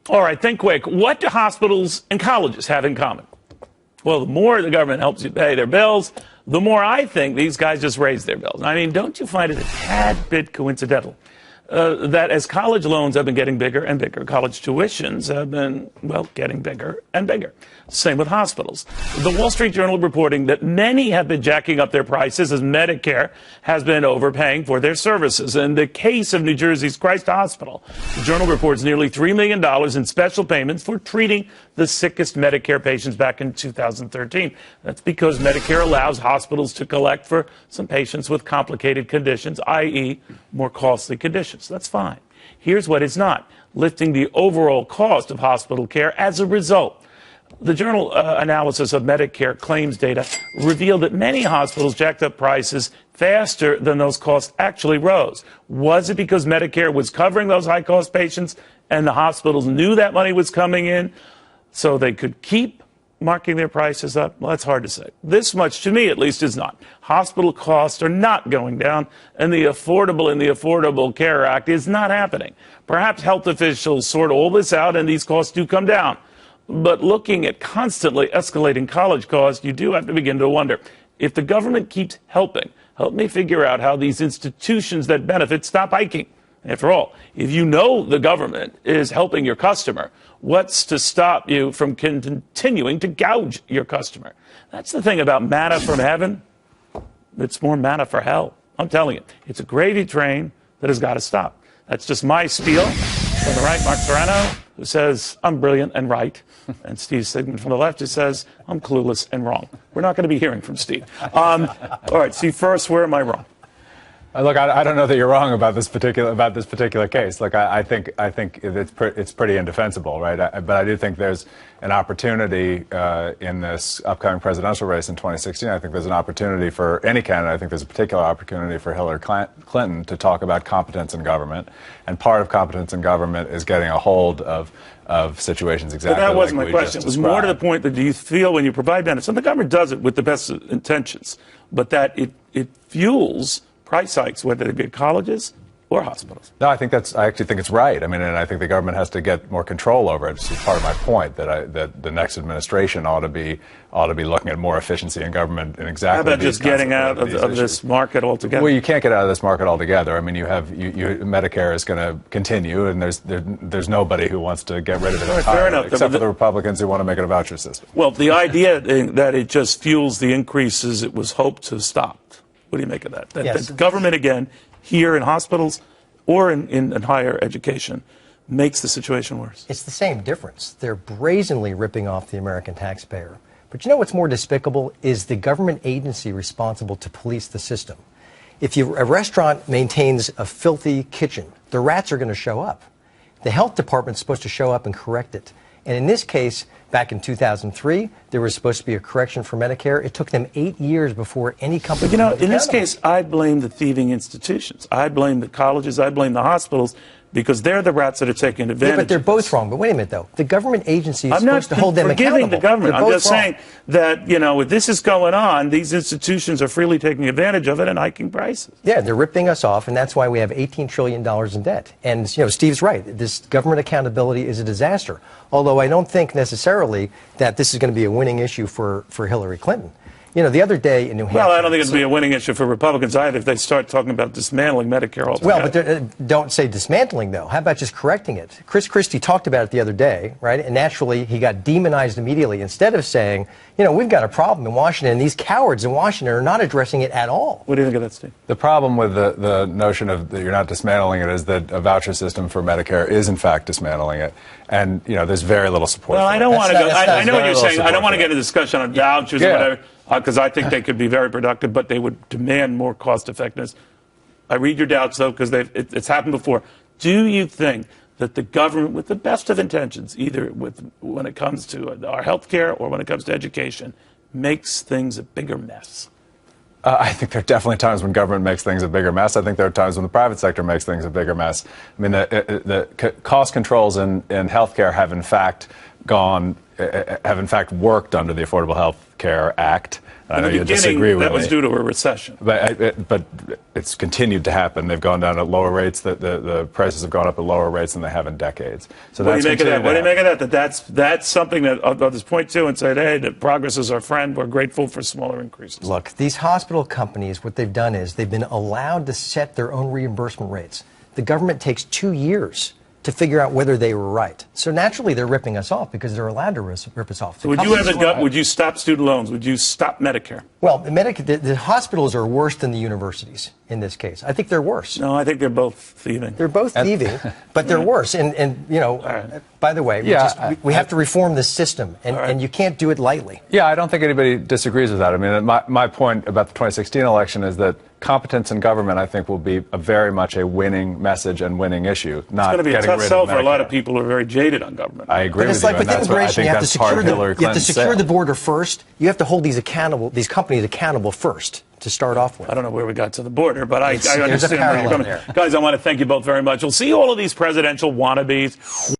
All right, think quick. What do hospitals and colleges have in common? Well, the more the government helps you pay their bills, the more I think these guys just raise their bills. I mean, don't you find it a tad bit coincidental that as college loans have been getting bigger and bigger, college tuitions have been, well, getting bigger and bigger. Same with hospitals. The Wall Street Journal reporting that many have been jacking up their prices as Medicare has been overpaying for their services. In the case of New Jersey's Christ Hospital, the Journal reports nearly $3 million in special payments for treating the sickest Medicare patients back in 2013. That's because Medicare allows hospitals to collect for some patients with complicated conditions, i.e., more costly conditions. That's fine. Here's what it's not: lifting the overall cost of hospital care as a result. The Journal analysis of Medicare claims data revealed that many hospitals jacked up prices faster than those costs actually rose. Was it because Medicare was covering those high-cost patients and the hospitals knew that money was coming in so they could keep marking their prices up? Well, that's hard to say. This much, to me at least, is not. Hospital costs are not going down, and the Affordable Care Act is not happening. Perhaps health officials sort all this out and these costs do come down. But looking at constantly escalating college costs, you do have to begin to wonder, if the government keeps helping, help me figure out how these institutions that benefit stop hiking. After all, if you know the government is helping your customer, what's to stop you from continuing to gouge your customer? That's the thing about manna from heaven. It's more manna for hell. I'm telling you, it's a gravy train that has got to stop. That's just my spiel. From the right, Mark Serrano, who says, I'm brilliant and right. And Steve Sigmund from the left, who says, I'm clueless and wrong. We're not going to be hearing from Steve. All right, Steve, first, where am I wrong? Look, I don't know that you're wrong about this particular case. Look, I think it's pretty indefensible, right? But I do think there's an opportunity in this upcoming presidential race in 2016. I think there's an opportunity for any candidate. I think there's a particular opportunity for Hillary Clinton to talk about competence in government, and part of competence in government is getting a hold of situations exactly. But that wasn't like my question. It was more to the point that do you feel when you provide benefits, and the government does it with the best intentions, but that it fuels price hikes, whether they be at colleges or hospitals. No, I actually think it's right. I mean, and I think the government has to get more control over it. This is part of my point that the next administration ought to be looking at more efficiency in government and exactly. How about just getting out of this market altogether? Well, you can't get out of this market altogether. I mean, Medicare is going to continue, and there's nobody who wants to get rid of it entirely, fair enough, except for the Republicans who want to make it a voucher system. Well, the idea that it just fuels the increases it was hoped to stop. What do you make of that? That the government, again, here in hospitals or in higher education, makes the situation worse? It's the same difference. They're brazenly ripping off the American taxpayer. But you know what's more despicable is the government agency responsible to police the system. If a restaurant maintains a filthy kitchen, the rats are going to show up. The health department's supposed to show up and correct it. And in this case, back in 2003, there was supposed to be a correction for Medicare. It took them 8 years before any company. But in this case, I blame the thieving institutions. I blame the colleges. I blame the hospitals, because they're the rats that are taking advantage. Yeah, but they're both wrong. But wait a minute, though. The government agency is supposed to hold them accountable. I'm not forgiving the government. I'm just saying that, if this is going on, these institutions are freely taking advantage of it and hiking prices. Yeah, they're ripping us off, and that's why we have $18 trillion in debt. And, Steve's right. This government accountability is a disaster. Although I don't think necessarily that this is going to be a winning issue for Hillary Clinton. The other day in New Hampshire... Well, I don't think it's going to be a winning issue for Republicans either if they start talking about dismantling Medicare altogether. Well, but don't say dismantling, though. How about just correcting it? Chris Christie talked about it the other day, right? And naturally, he got demonized immediately. Instead of saying, we've got a problem in Washington, and these cowards in Washington are not addressing it at all. What do you think of that, Steve? The problem with the notion of that you're not dismantling it is that a voucher system for Medicare is, in fact, dismantling it. And, there's very little support. Well, I don't want to go... I know what you're saying. I don't want to get into a discussion on vouchers or whatever, because I think they could be very productive, but they would demand more cost effectiveness. I read your doubts, though, because it's happened before. Do you think that the government, with the best of intentions, either when it comes to our health care or when it comes to education, makes things a bigger mess? I think there are definitely times when government makes things a bigger mess. I think there are times when the private sector makes things a bigger mess. I mean, the cost controls in healthcare have in fact worked under the Affordable Care Act. I know In the you disagree beginning, with that was me. due to a recession. But it's continued to happen. They've gone down at lower rates. The prices have gone up at lower rates than they have in decades. So What do you make of that? What do you make that? of that? That's something that others point to and say, hey, that progress is our friend. We're grateful for smaller increases. Look, these hospital companies, what they've done is they've been allowed to set their own reimbursement rates. The government takes 2 years to figure out whether they were right. So naturally, they're ripping us off because they're allowed to rip us off. So would you stop student loans? Would you stop Medicare? Well, the hospitals are worse than the universities in this case. I think they're worse. No, I think they're both thieving. They're both thieving, but they're worse. And you know, by the way, we have to reform this system, and you can't do it lightly. Yeah, I don't think anybody disagrees with that. I mean, my point about the 2016 election is that competence in government, I think, will be very much a winning message and winning issue. It's going to be a tough sell for a lot of people who are very jaded on government. I agree But it's with like you, with and that's what I immigration, think you have to secure the border first. You have to hold these companies accountable first to start off with. I don't know where we got to the border, but I understand where you're parallel coming. there. Guys, I want to thank you both very much. We'll see all of these presidential wannabes.